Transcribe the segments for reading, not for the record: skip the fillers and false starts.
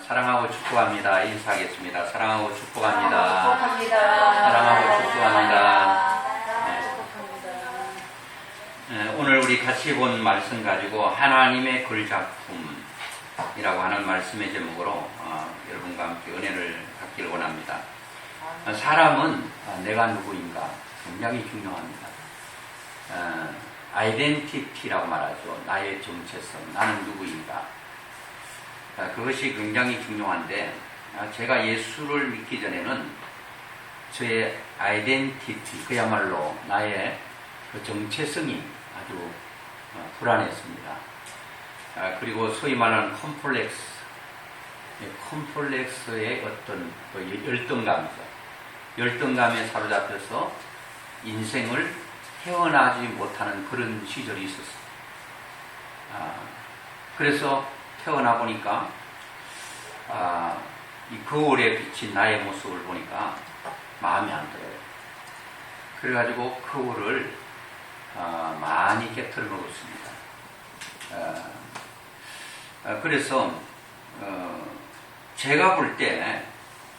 사랑하고 축복합니다. 인사하겠습니다. 사랑하고 축복합니다. 축복합니다. 사랑하고 축복합니다. 축복합니다. 오늘 우리 같이 본 말씀 가지고 하나님의 글작품이라고 하는 말씀의 제목으로 여러분과 함께 은혜를 갖기를 원합니다. 사람은 내가 누구인가 굉장히 중요합니다. 아이덴티티라고 말하죠. 나의 정체성, 나는 누구인가. 그것이 굉장히 중요한데, 제가 예수를 믿기 전에는 저의 아이덴티티, 그야말로 나의 그 정체성이 아주 불안했습니다. 그리고 소위 말하는 컴플렉스의 어떤 그 열등감이죠. 열등감에 사로잡혀서 인생을 헤어나지 못하는 그런 시절이 있었어요. 그래서 태어나 보니까 이 거울에 비친 나의 모습을 보니까 마음에 안 들어요. 그래가지고 거울을 많이 깨트려 놓았습니다. 그래서 제가 볼 때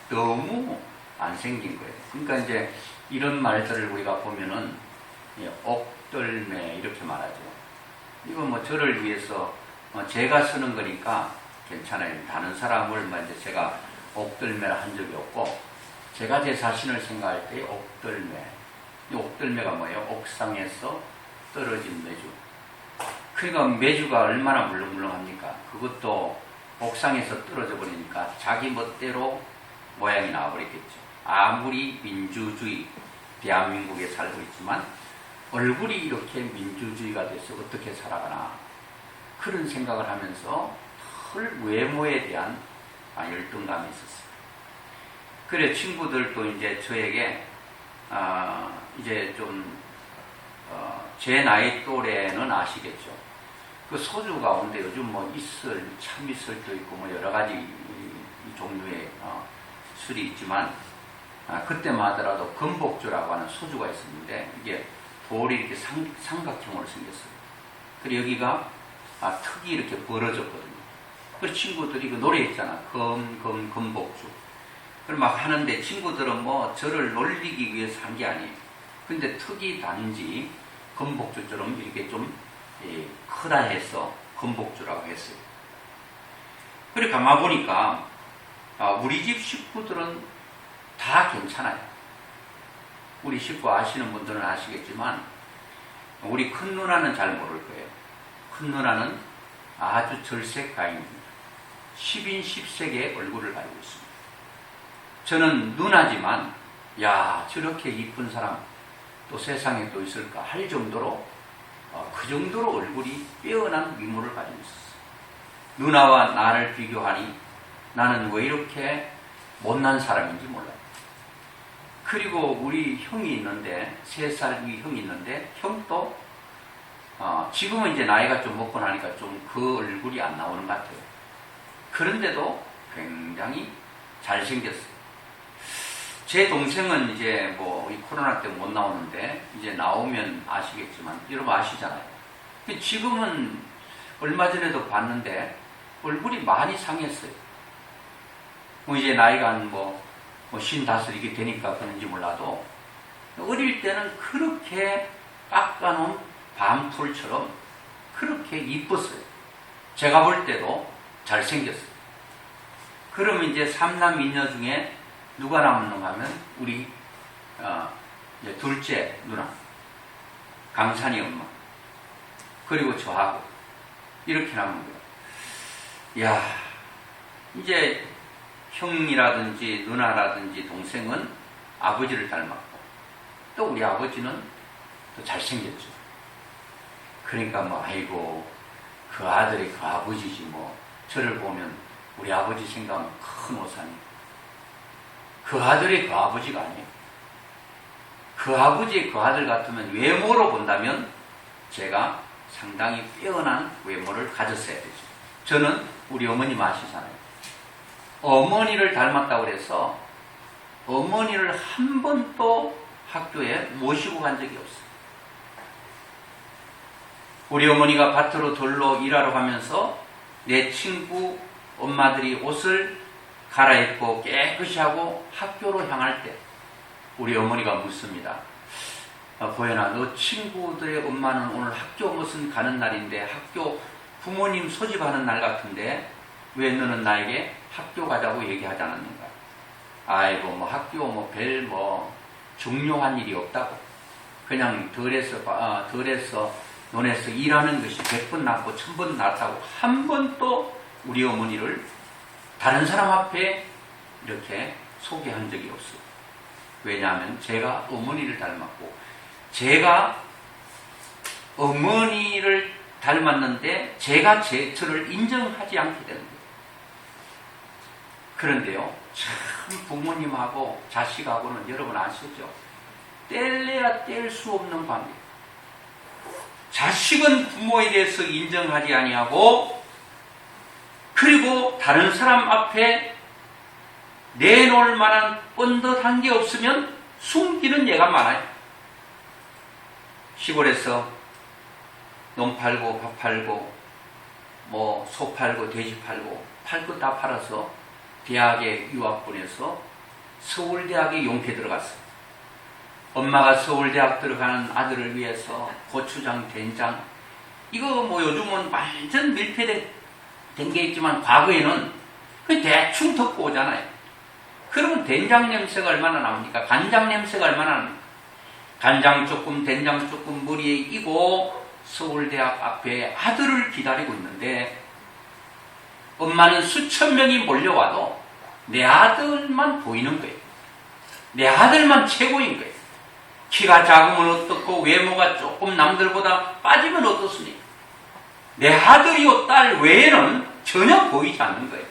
너무 안 생긴 거예요. 그러니까 이제 이런 말들을 우리가 보면은 옥들매 이렇게 말하죠. 이거 뭐 저를 위해서 제가 쓰는 거니까 괜찮아요. 다른 사람을 이제 제가 옥들매라 한 적이 없고, 제가 제 자신을 생각할 때 옥들매. 이 옥들매가 뭐예요? 옥상에서 떨어진 메주. 그러니까 메주가 얼마나 물렁물렁합니까? 그것도 옥상에서 떨어져 버리니까 자기 멋대로 모양이 나와버렸겠죠. 아무리 민주주의, 대한민국에 살고 있지만 얼굴이 이렇게 민주주의가 돼서 어떻게 살아가나, 그런 생각을 하면서 털 외모에 대한 열등감이 있었어요. 그래 친구들도 이제 저에게 이제 좀 제 나이 또래는 아시겠죠. 그 소주 가운데 요즘 뭐 이슬, 참이슬도 있고 뭐 여러 가지 이 종류의 술이 있지만, 그때만 하더라도 건복주라고 하는 소주가 있었는데, 이게 돌이 이렇게 삼각형으로 생겼어요. 그리고 여기가 턱이 이렇게 벌어졌거든요. 그 친구들이 그 노래했잖아. 건복주. 그걸 막 하는데, 친구들은 뭐 저를 놀리기 위해서 한 게 아니에요. 근데 턱이 단지 건복주처럼 이렇게 좀 크다 해서 건복주라고 했어요. 그래 가만보니까 우리 집 식구들은 다 괜찮아요. 우리 식구 아시는 분들은 아시겠지만, 우리 큰 누나는 잘 모를 거예요. 큰 누나는 아주 절색가입니다. 10인 10색의 얼굴을 가지고 있습니다. 저는 누나지만, 야, 저렇게 이쁜 사람 또 세상에 또 있을까 할 정도로, 그 정도로 얼굴이 빼어난 미모를 가지고 있었어요. 누나와 나를 비교하니 나는 왜 이렇게 못난 사람인지 몰라요. 그리고 우리 형이 있는데, 3살 위 형이 있는데, 형도 지금은 이제 나이가 좀 먹고 나니까 좀 그 얼굴이 안 나오는 것 같아요. 그런데도 굉장히 잘생겼어요. 제 동생은 이제 뭐 이 코로나 때문에 못 나오는데, 이제 나오면 아시겠지만, 여러분 아시잖아요. 지금은 얼마 전에도 봤는데 얼굴이 많이 상했어요. 뭐 이제 나이가 한 뭐 55 이렇게 되니까 그런지 몰라도, 어릴 때는 그렇게 깎아놓은 밤풀처럼 그렇게 이뻤어요. 제가 볼 때도 잘생겼어요. 그러면 이제 3남 2녀 중에 누가 남는가 하면 우리 이제 둘째 누나, 강산이 엄마, 그리고 저하고 이렇게 남은 거예요. 이야, 이제 형이라든지 누나라든지 동생은 아버지를 닮았고, 또 우리 아버지는 또 잘생겼죠. 그러니까 뭐 아이고, 그 아들이 그 아버지지 뭐. 저를 보면 우리 아버지 생각하면 큰 오산이. 그 아들이 그 아버지가 아니에요. 그 아버지의 그 아들 같으면 외모로 본다면 제가 상당히 빼어난 외모를 가졌어야 되죠. 저는 우리 어머님 아시잖아요. 어머니를 닮았다고 해서 어머니를 한 번도 학교에 모시고 간 적이 없어요. 우리 어머니가 밭으로 돌로 일하러 가면서 내 친구 엄마들이 옷을 갈아입고 깨끗이 하고 학교로 향할 때 우리 어머니가 묻습니다. 보현아, 너 친구들의 엄마는 오늘 학교 무슨 가는 날인데, 학교 부모님 소집하는 날 같은데 왜 너는 나에게 학교 가자고 얘기하지 않았는가? 아이고, 뭐 학교 뭐 별 뭐 중요한 일이 없다고. 그냥 덜에서 논에서 일하는 것이 100번 낫고 1000번 낫다고 한 번도 우리 어머니를 다른 사람 앞에 이렇게 소개한 적이 없어요. 왜냐하면 제가 어머니를 닮았고, 제가 어머니를 닮았는데 제가 저를 인정하지 않게 되는 거예요. 그런데요, 참 부모님하고 자식하고는 여러분 아시죠? 뗄래야 뗄 수 없는 관계. 자식은 부모에 대해서 인정하지 아니하고, 그리고 다른 사람 앞에 내놓을 만한 뻔듯한 게 없으면 숨기는 예가 많아요. 시골에서 논 팔고 밥 팔고 뭐 소 팔고 돼지 팔고 팔 것 다 팔아서 대학에 유학 보내서 서울대학에 용케 들어갔어요. 엄마가 서울대학 들어가는 아들을 위해서 고추장, 된장, 이거 뭐 요즘은 완전 밀폐된 게 있지만 과거에는 그 대충 덮고 오잖아요. 그러면 된장 냄새가 얼마나 납니까? 간장 냄새가 얼마나 납니까? 간장 조금, 된장 조금 머리에 이고 서울대학 앞에 아들을 기다리고 있는데, 엄마는 수천 명이 몰려와도 내 아들만 보이는 거예요. 내 아들만 최고인 거예요. 키가 작으면 어떻고 외모가 조금 남들보다 빠지면 어떻습니까? 내 아들이요 딸 외에는 전혀 보이지 않는 거예요.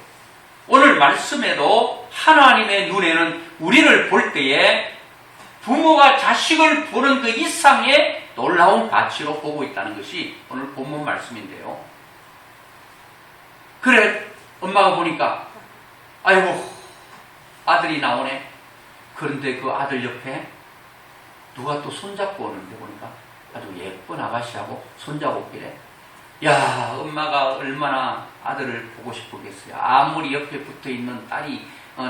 오늘 말씀에도 하나님의 눈에는 우리를 볼 때에 부모가 자식을 보는 그 이상의 놀라운 가치로 보고 있다는 것이 오늘 본문 말씀인데요. 그래, 엄마가 보니까 아이고 아들이 나오네. 그런데 그 아들 옆에 누가 또 손잡고 오는데 보니까 아주 예쁜 아가씨하고 손잡고 오길래, 야, 엄마가 얼마나 아들을 보고 싶었겠어요. 아무리 옆에 붙어있는 딸이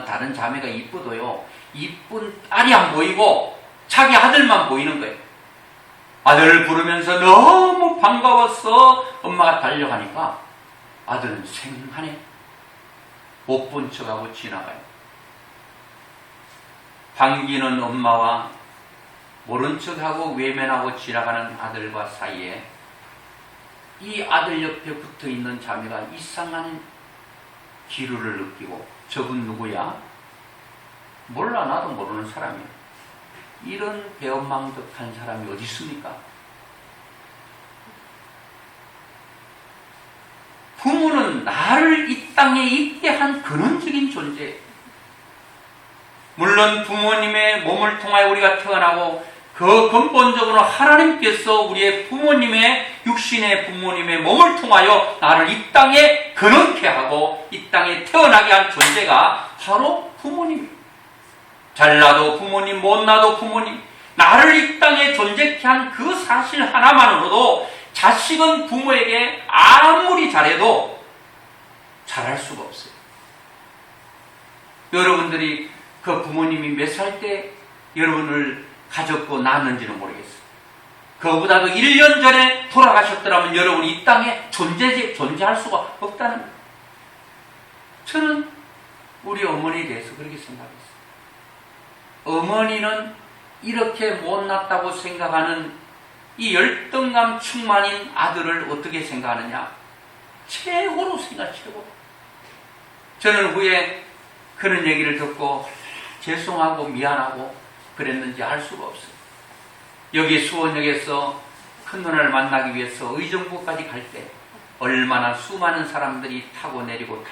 다른 자매가 이쁘도요, 이쁜 딸이 안 보이고 자기 아들만 보이는 거예요. 아들을 부르면서 너무 반가웠어. 엄마가 달려가니까 아들은 생하네. 못 본 척하고 지나가요. 반기는 엄마와 모른 척하고 외면하고 지나가는 아들과 사이에 이 아들 옆에 붙어있는 자매가 이상한 기류를 느끼고, 저분 누구야? 몰라, 나도 모르는 사람이야. 이런 배은망덕한 사람이 어디 있습니까? 부모는 나를 이 땅에 있게 한 근원적인 존재예요. 물론 부모님의 몸을 통하여 우리가 태어나고, 그 근본적으로 하나님께서 우리의 부모님의, 육신의 부모님의 몸을 통하여 나를 이 땅에 근원케 하고 이 땅에 태어나게 한 존재가 바로 부모님이에요. 잘나도 부모님, 못나도 부모님, 나를 이 땅에 존재케 한 그 사실 하나만으로도 자식은 부모에게 아무리 잘해도 잘할 수가 없어요. 여러분들이 그 부모님이 몇 살 때 여러분을 가졌고 낳았는지는 모르겠어요. 그보다도 1년 전에 돌아가셨더라면 여러분이 이 땅에 존재할 수가 없다는 거예요. 저는 우리 어머니에 대해서 그렇게 생각했어요. 어머니는 이렇게 못났다고 생각하는 이 열등감 충만인 아들을 어떻게 생각하느냐? 최고로 생각, 최고로. 저는 후에 그런 얘기를 듣고 죄송하고 미안하고 그랬는지 알 수가 없어요. 여기 수원역에서 큰 누나를 만나기 위해서 의정부까지 갈 때 얼마나 수많은 사람들이 타고 내리고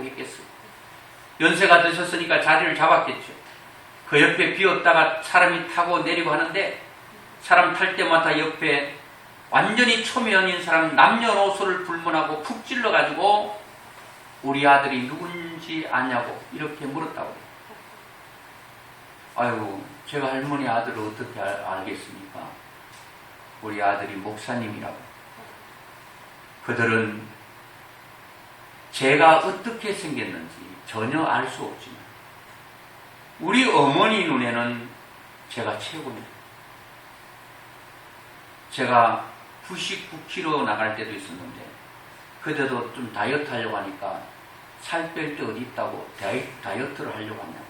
했겠어요. 연세가 드셨으니까 자리를 잡았겠죠. 그 옆에 비었다가 사람이 타고 내리고 하는데, 사람 탈 때마다 옆에 완전히 초면인 사람 남녀노소를 불문하고 푹 찔러가지고 우리 아들이 누군지 아냐고 이렇게 물었다고 해요. 아유, 제가 할머니 아들을 어떻게 알겠습니까? 우리 아들이 목사님이라고. 그들은 제가 어떻게 생겼는지 전혀 알 수 없지만 우리 어머니 눈에는 제가 최고입니다. 제가 99kg 나갈 때도 있었는데 그때도 좀 다이어트 하려고 하니까 살 뺄 때 어디 있다고 다이어트를 하려고 하냐고.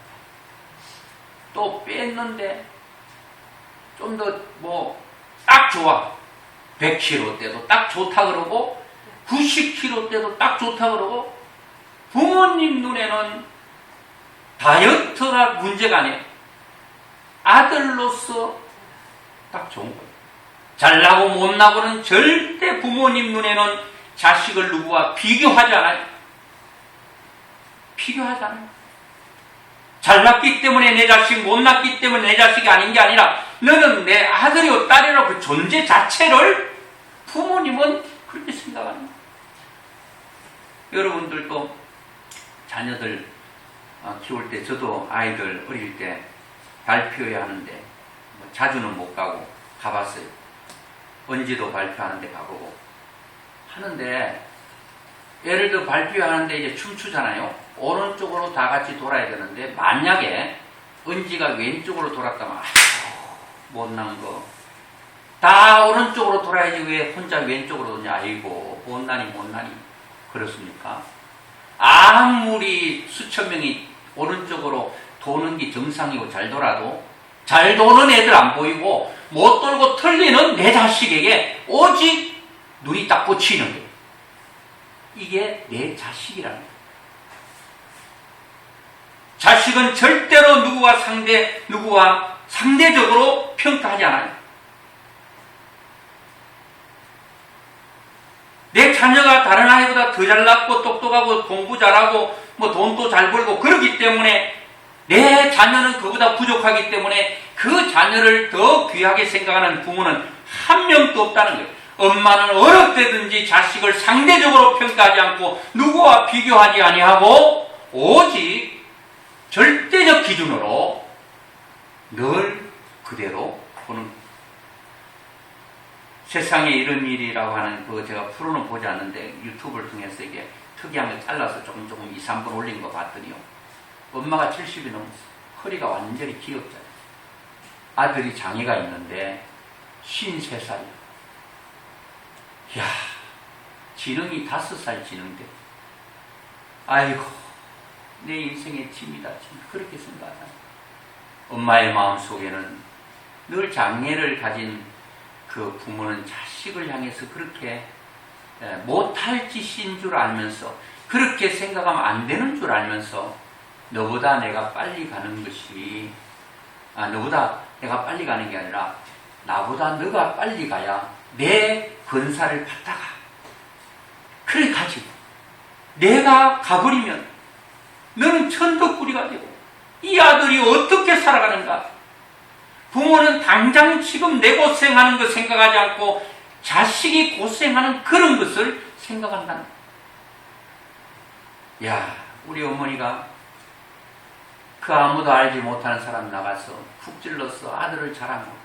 또 뺐는데 좀 더 딱 좋아. 100kg 때도 딱 좋다 그러고 90kg 때도 딱 좋다 그러고 부모님 눈에는 다이어트가 문제가 아니에요. 아들로서 딱 좋은 거예요. 잘나고 못나고는 절대 부모님 눈에는 자식을 누구와 비교하지 않아요. 비교하지 않아요. 잘났기 때문에 내 자식, 못났기 때문에 내 자식이 아닌 게 아니라 너는 내 아들이고 딸이라고 그 존재 자체를 부모님은 그렇게 생각하는 거예요. 여러분들도 자녀들 키울 때 저도 아이들 어릴 때 발표해야 하는데 자주는 못 가고 가봤어요. 언제도 발표하는데 가보고 하는데 예를 들어 발표하는데 이제 춤추잖아요. 오른쪽으로 다 같이 돌아야 되는데 만약에 은지가 왼쪽으로 돌았다면 못난 거. 다 오른쪽으로 돌아야지 왜 혼자 왼쪽으로 도냐. 아이고 못나니 그렇습니까? 아무리 수천 명이 오른쪽으로 도는 게 정상이고 잘 돌아도 잘 도는 애들 안 보이고 못 돌고 틀리는 내 자식에게 오직 눈이 딱 꽂히는 거예요. 이게 내 자식이라는 거예요. 자식은 절대로 누구와 상대적으로 평가하지 않아요. 내 자녀가 다른 아이보다 더 잘났고 똑똑하고 공부 잘하고 돈도 잘 벌고 그러기 때문에 내 자녀는 그보다 부족하기 때문에 그 자녀를 더 귀하게 생각하는 부모는 한 명도 없다는 거예요. 엄마는 어느 때든지 자식을 상대적으로 평가하지 않고 누구와 비교하지 아니하고 오직 절대적 기준으로 늘 그대로 보는 거예요. 세상에 이런 일이라고 하는 그 제가 프로는 보지 않는데 유튜브를 통해서 이게 특이한 거 잘라서 조금 2, 3분 올린 거 봤더니요. 엄마가 70이 넘었어. 허리가 완전히 기억자예요. 아들이 장애가 있는데 53살이야. 이야, 지능이 5살 지능대. 아이고, 내 인생의 짐이다. 그렇게 생각하잖아. 엄마의 마음속에는 늘 장애를 가진 그 부모는 자식을 향해서 그렇게 못할 짓인 줄 알면서 그렇게 생각하면 안 되는 줄 알면서 너보다 내가 빨리 가는 것이 너보다 내가 빨리 가는 게 아니라 나보다 너가 빨리 가야 내 권사를 받다가 그래 가지고 내가 가버리면 너는 천덕꾸리가 되고 이 아들이 어떻게 살아가는가. 부모는 당장 지금 내 고생하는 거 생각하지 않고 자식이 고생하는 그런 것을 생각한다는 거야. 야, 우리 어머니가 그 아무도 알지 못하는 사람 나가서 푹 찔러서 아들을 자랑하고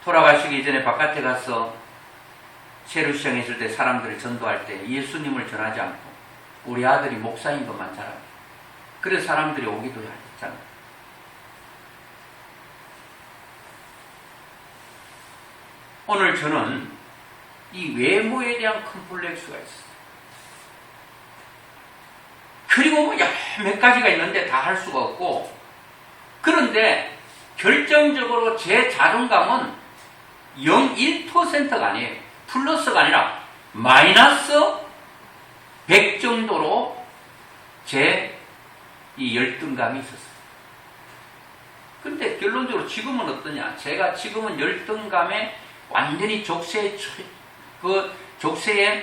돌아가시기 전에 바깥에 가서 세루시장 있을 때 사람들을 전도할 때 예수님을 전하지 않고 우리 아들이 목사인 것만 자랑해. 그래서 사람들이 오기도 했잖아. 오늘 저는 이 외모에 대한 컴플렉스가 있어요. 그리고 몇 가지가 있는데 다 할 수가 없고, 그런데 결정적으로 제 자존감은 0.1%가 아니에요. 플러스가 아니라 마이너스 100 정도로 제 이 열등감이 있었어요. 근데 결론적으로 지금은 어떠냐? 제가 지금은 열등감에 완전히 족쇄에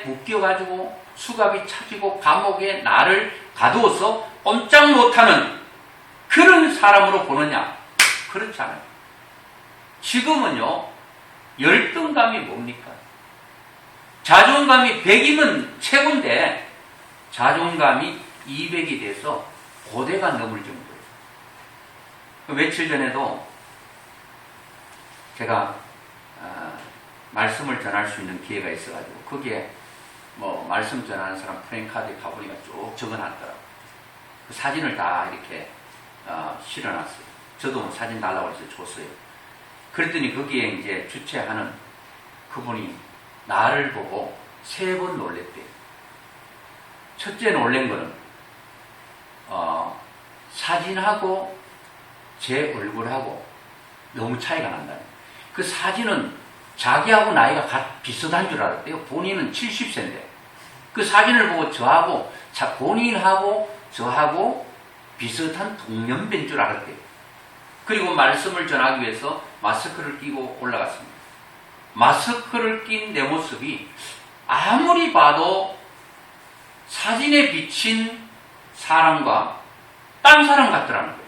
묶여가지고 수갑이 차지고 감옥에 나를 가두어서 꼼짝 못하는 그런 사람으로 보느냐? 그렇지 않아요. 지금은요, 열등감이 뭡니까? 자존감이 100이면 최고인데, 자존감이 200이 돼서 고대가 넘을 정도예요. 며칠 전에도 제가 말씀을 전할 수 있는 기회가 있어가지고 거기에 뭐 말씀 전하는 사람 프랭카드에 가보니까 쭉 적어놨더라고. 그 사진을 다 이렇게 실어놨어요. 저도 사진 달라고 해서 줬어요. 그랬더니 거기에 이제 주최하는 그분이 나를 보고 3번 놀랬대요. 첫째 놀란 거는 사진하고 제 얼굴하고 너무 차이가 난다. 그 사진은 자기하고 나이가 비슷한 줄 알았대요. 본인은 70세인데 그 사진을 보고 저하고 본인하고 저하고 비슷한 동년배인 줄 알았대요. 그리고 말씀을 전하기 위해서 마스크를 끼고 올라갔습니다. 마스크를 낀 내 모습이 아무리 봐도 사진에 비친 사람과 딴 사람 같더라는 거예요.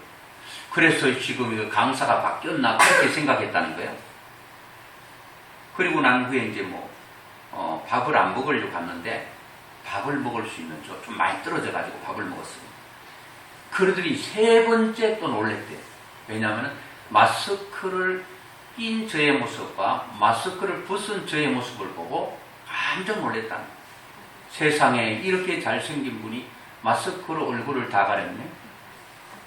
그래서 지금 강사가 바뀌었나 그렇게 생각했다는 거예요. 그리고 난 후에 이제 밥을 안 먹으려고 갔는데 밥을 먹을 수 있는 좀 많이 떨어져가지고 밥을 먹었습니다. 그러더니 3번째 또 놀랬대요. 왜냐하면 마스크를 낀 저의 모습과 마스크를 벗은 저의 모습을 보고 깜짝 놀랬다는 거예요. 세상에 이렇게 잘생긴 분이 마스크로 얼굴을 다 가렸네.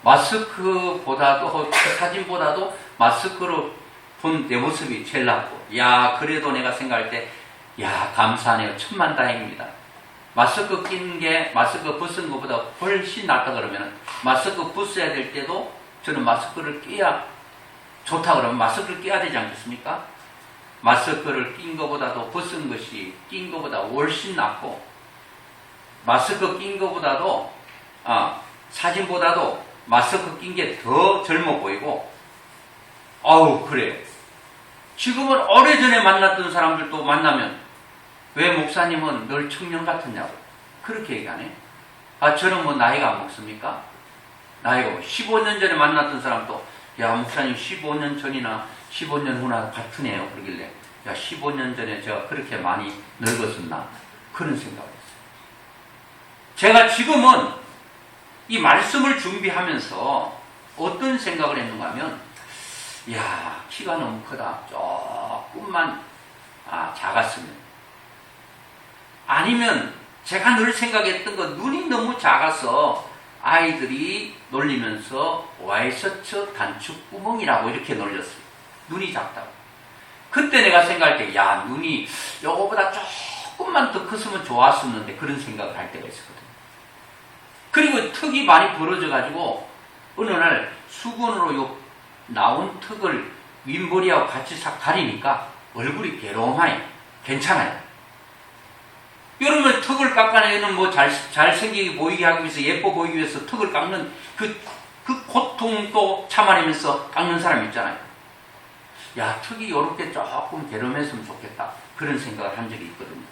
마스크보다도 사진보다도 마스크로 본 내 모습이 제일 낫고, 야 그래도 내가 생각할 때 야 감사하네요. 천만다행입니다. 마스크 낀 게 마스크 벗은 것보다 훨씬 낫다 그러면 마스크 벗어야 될 때도 저는 마스크를 끼야 좋다 그러면 마스크를 끼야 되지 않겠습니까? 마스크를 낀 것보다도 벗은 것이 낀 것보다 훨씬 낫고, 마스크 낀 것보다도 사진보다도 마스크 낀 게 더 젊어 보이고, 아우 그래요. 지금은 오래전에 만났던 사람들도 만나면 왜 목사님은 늘 청년 같았냐고 그렇게 얘기하네. 저는 뭐 나이가 안 먹습니까? 나이가 15년 전에 만났던 사람도 야 목사님 15년 전이나 15년 후나 같으네요. 그러길래 야 15년 전에 제가 그렇게 많이 늙었었나 그런 생각을 했어요. 제가 지금은 이 말씀을 준비하면서 어떤 생각을 했는가 하면 야 키가 너무 크다. 조금만 작았으면, 아니면 제가 늘 생각했던 거 눈이 너무 작아서 아이들이 놀리면서 와이셔츠 단축구멍이라고 이렇게 놀렸어요. 눈이 작다고. 그때 내가 생각할 때 야 눈이 요거보다 조금만 더 컸으면 좋았었는데 그런 생각을 할 때가 있었거든요. 그리고 턱이 많이 벌어져 가지고 어느 날 수건으로 나온 턱을 윗머리하고 같이 싹 가리니까 얼굴이 괴로움하니 괜찮아요. 여러분 턱을 깎아내는 잘생기게 보이게 하기 위해서 예뻐 보이기 위해서 턱을 깎는 그 고통도 참아내면서 깎는 사람 있잖아요. 야 턱이 이렇게 조금 괴로움했으면 좋겠다 그런 생각을 한 적이 있거든요.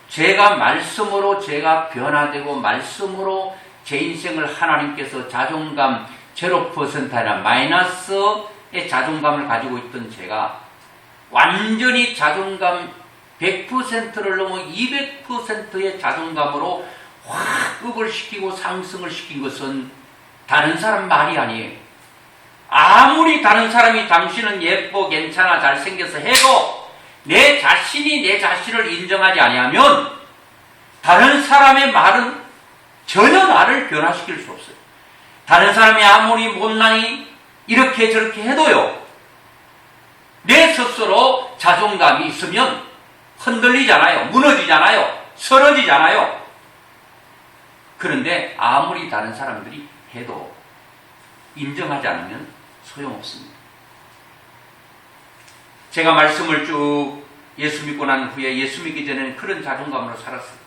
제가 말씀으로 제가 변화되고 말씀으로 제 인생을 하나님께서 자존감 0%나 마이너스의 자존감을 가지고 있던 제가 완전히 자존감 100%를 넘어 200%의 자존감으로 확 급을 시키고 상승을 시킨 것은 다른 사람 말이 아니에요. 아무리 다른 사람이 당신은 예뻐 괜찮아 잘생겨서 해도 내 자신이 내 자신을 인정하지 아니하면 다른 사람의 말은 전혀 나를 변화시킬 수 없어요. 다른 사람이 아무리 못나니 이렇게 저렇게 해도요, 내 스스로 자존감이 있으면 흔들리잖아요. 무너지잖아요. 쓰러지잖아요. 그런데 아무리 다른 사람들이 해도 인정하지 않으면 소용없습니다. 제가 말씀을 쭉 예수 믿고 난 후에 예수 믿기 전에는 그런 자존감으로 살았어요.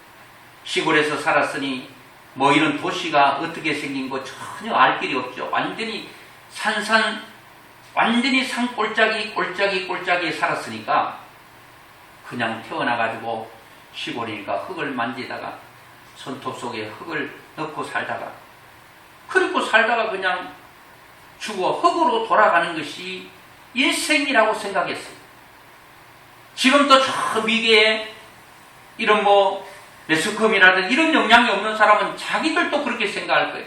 시골에서 살았으니 뭐 이런 도시가 어떻게 생긴 거 전혀 알 길이 없죠. 완전히 완전히 꼴짝이에 살았으니까 그냥 태어나가지고 시골이니까 흙을 만지다가 손톱 속에 흙을 넣고 살다가 그리고 살다가 그냥 죽어 흙으로 돌아가는 것이 일생이라고 생각했어요. 지금도 저 미개에 이런 매스컴이라든 이런 영향이 없는 사람은 자기들도 그렇게 생각할 거예요.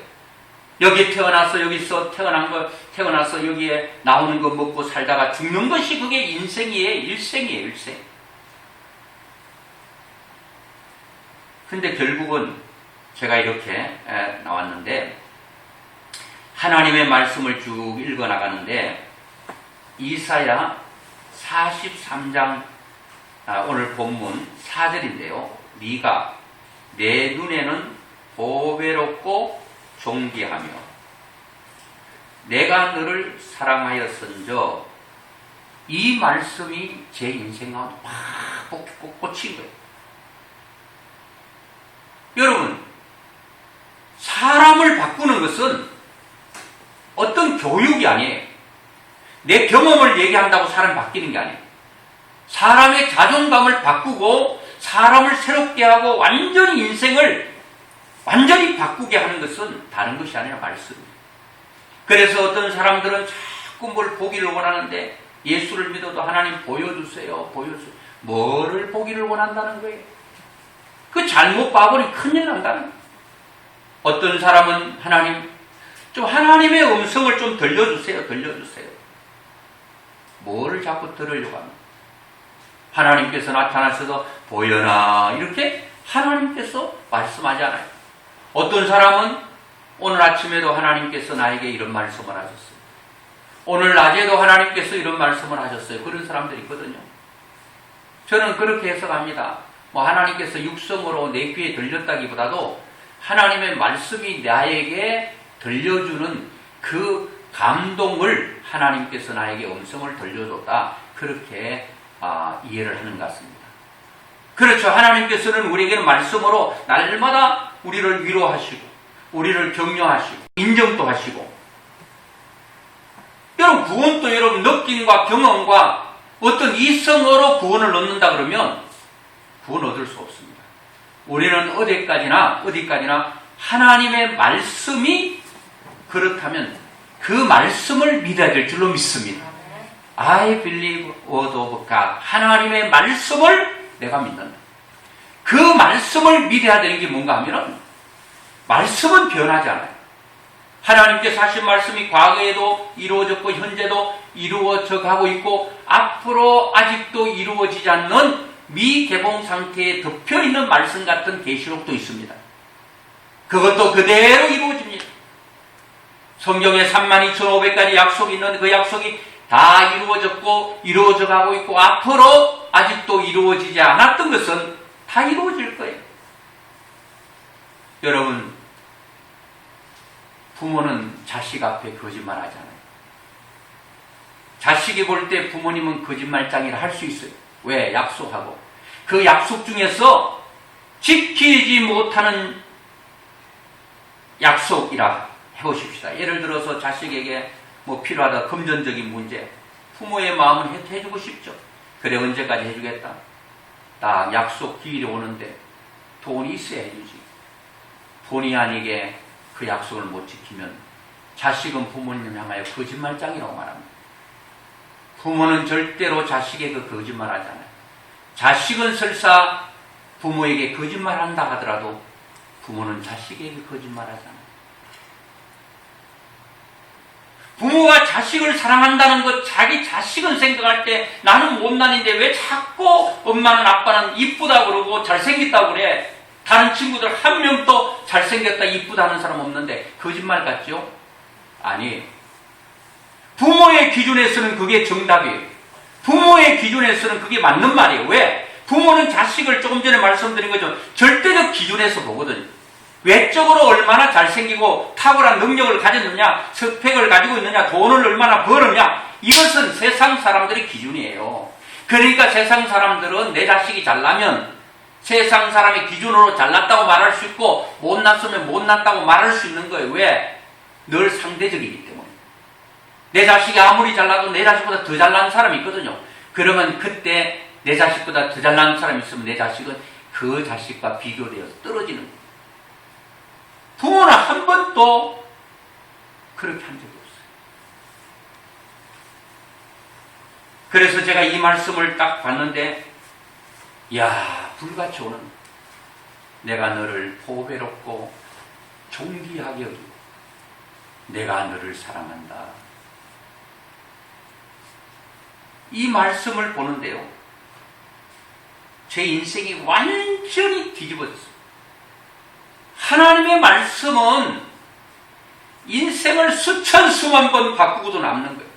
여기 태어나서 여기서 태어나서 여기에 나오는 거 먹고 살다가 죽는 것이 그게 인생이에요. 일생이에요. 일생. 근데 결국은 제가 이렇게 나왔는데, 하나님의 말씀을 쭉 읽어 나가는데, 이사야 43장 오늘 본문 4절인데요. 네가 내 눈에는 보배롭고 존귀하며 내가 너를 사랑하였은저, 이 말씀이 제 인생하고 팍 꽂힌 거예요. 여러분, 사람을 바꾸는 것은 어떤 교육이 아니에요. 내 경험을 얘기한다고 사람이 바뀌는 게 아니에요. 사람의 자존감을 바꾸고 사람을 새롭게 하고 완전히 인생을 완전히 바꾸게 하는 것은 다른 것이 아니라 말씀이에요. 그래서 어떤 사람들은 자꾸 뭘 보기를 원하는데, 예수를 믿어도 하나님 보여주세요, 보여주세요. 뭐를 보기를 원한다는 거예요? 그 잘못 봐보니 큰일 난다는 거예요. 어떤 사람은 하나님, 좀 하나님의 음성을 좀 들려주세요, 들려주세요. 뭐를 자꾸 들으려고 합니다. 하나님께서 나타나셔서 보여라, 이렇게 하나님께서 말씀하잖아요. 어떤 사람은 오늘 아침에도 하나님께서 나에게 이런 말씀을 하셨어요. 오늘 낮에도 하나님께서 이런 말씀을 하셨어요. 그런 사람들이 있거든요. 저는 그렇게 해석합니다. 하나님께서 육성으로 내 귀에 들렸다기보다도 하나님의 말씀이 나에게 들려주는 그 감동을 하나님께서 나에게 음성을 들려줬다. 그렇게 이해를 하는 것 같습니다. 그렇죠. 하나님께서는 우리에게는 말씀으로 날마다 우리를 위로하시고 우리를 격려하시고 인정도 하시고, 여러분 구원도 여러분 느낌과 경험과 어떤 이성으로 구원을 얻는다 그러면 구원 얻을 수 없습니다. 우리는 어디까지나 하나님의 말씀이 그렇다면 그 말씀을 믿어야 될 줄로 믿습니다. I believe word of God. 하나님의 말씀을 내가 믿는다. 그 말씀을 믿어야 되는 게 뭔가 하면은, 말씀은 변하지 않아요. 하나님께서 하신 말씀이 과거에도 이루어졌고 현재도 이루어져 가고 있고 앞으로 아직도 이루어지지 않는 미개봉 상태에 덮여있는 말씀 같은 계시록도 있습니다. 그것도 그대로 이루어집니다. 성경에 32,500가지 약속이 있는데 그 약속이 다 이루어졌고 이루어져 가고 있고 앞으로 아직도 이루어지지 않았던 것은 다 이루어질 거예요. 여러분, 부모는 자식 앞에 거짓말하잖아요. 자식이 볼 때 부모님은 거짓말장이라 할 수 있어요. 왜? 약속하고 그 약속 중에서 지키지 못하는 약속이라 해보십시다. 예를 들어서 자식에게 필요하다 금전적인 문제, 부모의 마음은 해주고 싶죠. 그래, 언제까지 해주겠다. 딱 약속 기일이 오는데 돈이 있어야 해주지. 본의 아니게 그 약속을 못 지키면 자식은 부모님을 향하여 거짓말장이라고 말합니다. 부모는 절대로 자식에게 거짓말하지 않아요. 자식은 설사 부모에게 거짓말한다 하더라도 부모는 자식에게 거짓말하지 않아요. 부모가 자식을 사랑한다는 것, 자기 자식은 생각할 때 나는 못난인데 왜 자꾸 엄마는 아빠는 이쁘다 그러고 잘생겼다 그래. 다른 친구들 한 명도 잘생겼다 이쁘다 하는 사람 없는데 거짓말 같죠? 아니, 부모의 기준에서는 그게 정답이에요. 부모의 기준에서는 그게 맞는 말이에요. 왜? 부모는 자식을 조금 전에 말씀드린 것처럼 절대적 기준에서 보거든요. 외적으로 얼마나 잘생기고 탁월한 능력을 가졌느냐, 스펙을 가지고 있느냐, 돈을 얼마나 벌었냐, 이것은 세상 사람들의 기준이에요. 그러니까 세상 사람들은 내 자식이 잘나면 세상 사람의 기준으로 잘났다고 말할 수 있고 못났으면 못났다고 말할 수 있는 거예요. 왜? 늘 상대적이기 때문에. 내 자식이 아무리 잘나도 내 자식보다 더 잘난 사람이 있거든요. 그러면 그때 내 자식보다 더 잘난 사람이 있으면 내 자식은 그 자식과 비교되어서 떨어지는 거예요. 부모는 한 번도 그렇게 한 적이 없어요. 그래서 제가 이 말씀을 딱 봤는데, 이야, 불같이 오는, 내가 너를 보배롭고 존귀하게 여기고 내가 너를 사랑한다. 이 말씀을 보는데요, 제 인생이 완전히 뒤집어졌어요. 하나님의 말씀은 인생을 수천 수만 번 바꾸고도 남는 거예요.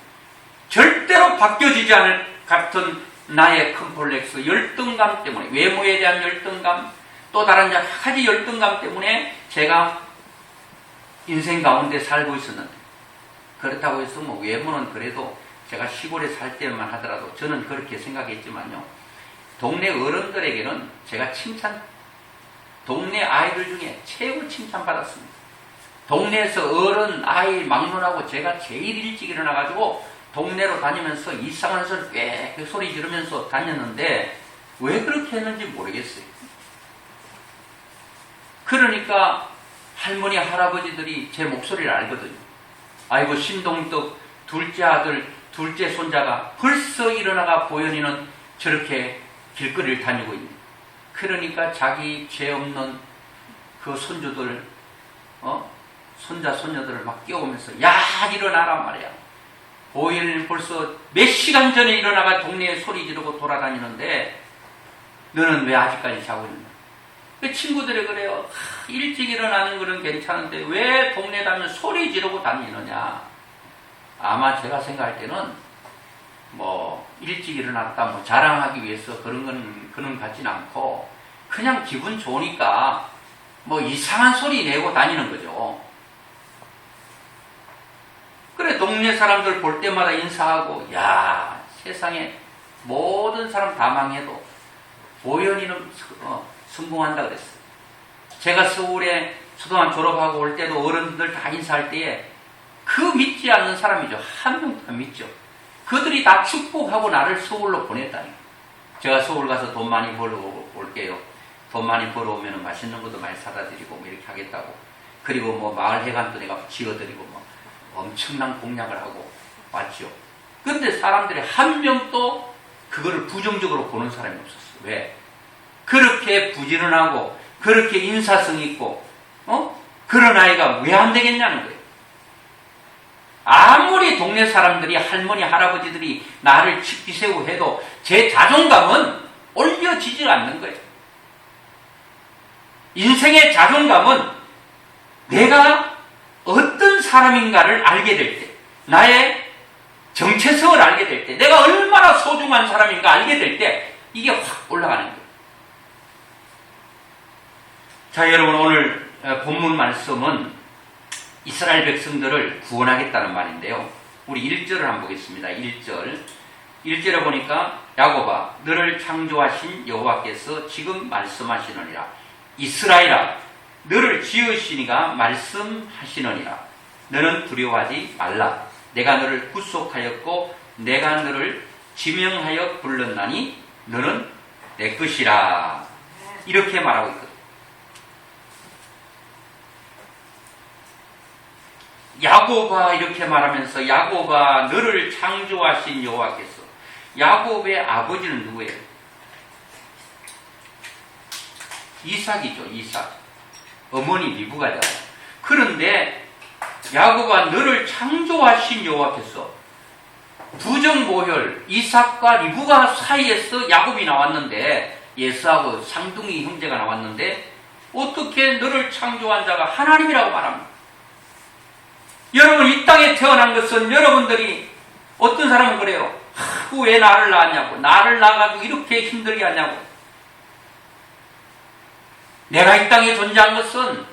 절대로 바뀌어지지 않을 같은 나의 컴플렉스, 열등감 때문에, 외모에 대한 열등감, 또 다른 여러 가지 열등감 때문에 제가 인생 가운데 살고 있었는데, 그렇다고 해서 뭐 외모는 그래도 제가 시골에 살 때만 하더라도 저는 그렇게 생각했지만요, 동네 어른들에게는 제가 동네 아이들 중에 최고 칭찬받았습니다. 동네에서 어른, 아이 막론하고 제가 제일 일찍 일어나가지고 동네로 다니면서 이상한 소리 꽤 소리 지르면서 다녔는데 왜 그렇게 했는지 모르겠어요. 그러니까 할머니, 할아버지들이 제 목소리를 알거든요. 아이고, 신동덕 둘째 아들, 둘째 손자가 벌써 일어나가 보현이는 저렇게 길거리를 다니고 있네. 그러니까 자기 죄 없는 그 손주들, 손자, 손녀들을 막 깨우면서, 야, 일어나란 말이야. 보현이는 벌써 몇 시간 전에 일어나가 동네에 소리 지르고 돌아다니는데, 너는 왜 아직까지 자고 있느냐? 그 친구들이 그래요. 일찍 일어나는 거는 괜찮은데, 왜 동네 다니면 소리 지르고 다니느냐? 아마 제가 생각할 때는, 일찍 일어났다, 자랑하기 위해서 그런 같진 않고, 그냥 기분 좋으니까, 이상한 소리 내고 다니는 거죠. 그래, 동네 사람들 볼 때마다 인사하고, 야, 세상에 모든 사람 다 망해도, 보현이는 성공한다 그랬어요. 제가 서울에 초등학교 졸업하고 올 때도 어른들 다 인사할 때에, 그 믿지 않는 사람이죠. 한 명도 안 믿죠. 그들이 다 축복하고 나를 서울로 보냈다니. 제가 서울 가서 돈 많이 벌어 올게요. 돈 많이 벌어오면 맛있는 것도 많이 사다 드리고 이렇게 하겠다고. 그리고 마을 회관도 내가 지어드리고 엄청난 공약을 하고 왔죠. 근데 사람들이 한 명도 그거를 부정적으로 보는 사람이 없었어요. 왜? 그렇게 부지런하고 그렇게 인사성 있고 그런 아이가 왜 안 되겠냐는 거예요. 아무리 동네 사람들이, 할머니, 할아버지들이 나를 치피세우고 해도 제 자존감은 올려지질 않는 거예요. 인생의 자존감은 내가 어떤 사람인가를 알게 될 때, 나의 정체성을 알게 될 때, 내가 얼마나 소중한 사람인가 알게 될 때 이게 확 올라가는 거예요. 자, 여러분, 오늘 본문 말씀은 이스라엘 백성들을 구원하겠다는 말인데요. 우리 1절을 한번 보겠습니다. 1절. 1절에 보니까, 야곱아, 너를 창조하신 여호와께서 지금 말씀하시느니라. 이스라엘아, 너를 지으시니가 말씀하시느니라. 너는 두려워하지 말라. 내가 너를 구속하였고 내가 너를 지명하여 불렀나니 너는 내 것이라. 이렇게 말하고 있거든. 야곱아, 이렇게 말하면서, 야곱아, 너를 창조하신 여호와께서. 야곱의 아버지는 누구예요? 이삭이죠. 이삭. 어머니 리브가잖아요. 그런데 야곱아, 너를 창조하신 여호와께서, 부정모혈 이삭과 리브가 사이에서 야곱이 나왔는데, 예스하고 쌍둥이 형제가 나왔는데 어떻게 너를 창조한 자가 하나님이라고 말합니다. 여러분, 이 땅에 태어난 것은 여러분들이, 어떤 사람은 그래요. 왜 나를 낳았냐고, 나를 낳아가지고 이렇게 힘들게 하냐고. 내가 이 땅에 존재한 것은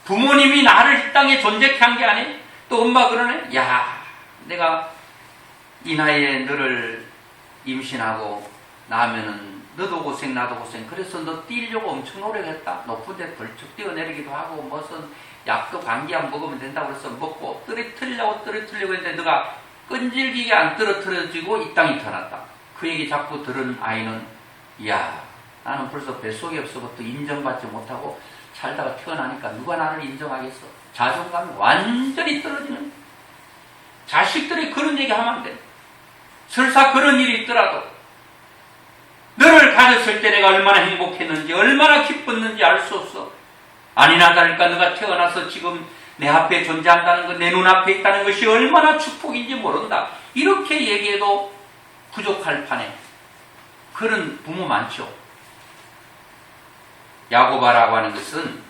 부모님이 나를 이 땅에 존재케 한 게 아니에요. 또 엄마 그러네. 야, 내가 이 나이에 너를 임신하고 나면은 너도 고생 나도 고생. 그래서 너 뛰려고 엄청 노력했다. 높은데 벌쩍 뛰어내리기도 하고 무슨 약도 감기약 먹으면 된다고 그래서 먹고 떨어뜨리려고 했는데 너가 끈질기게 안 떨어뜨려지고 이 땅에 태어났다. 그 얘기 자꾸 들은 아이는, 이야, 나는 벌써 뱃속에 없어부터 인정받지 못하고 살다가 태어나니까 누가 나를 인정하겠어. 자존감이 완전히 떨어지는. 자식들이 그런 얘기 하면 안 돼. 설사 그런 일이 있더라도 너를 가졌을 때 내가 얼마나 행복했는지, 얼마나 기뻤는지 알 수 없어. 아니나 다를까 너가 태어나서 지금 내 앞에 존재한다는 것, 내 눈앞에 있다는 것이 얼마나 축복인지 모른다. 이렇게 얘기해도 부족할 판에 그런 부모 많죠. 야고바라고 하는 것은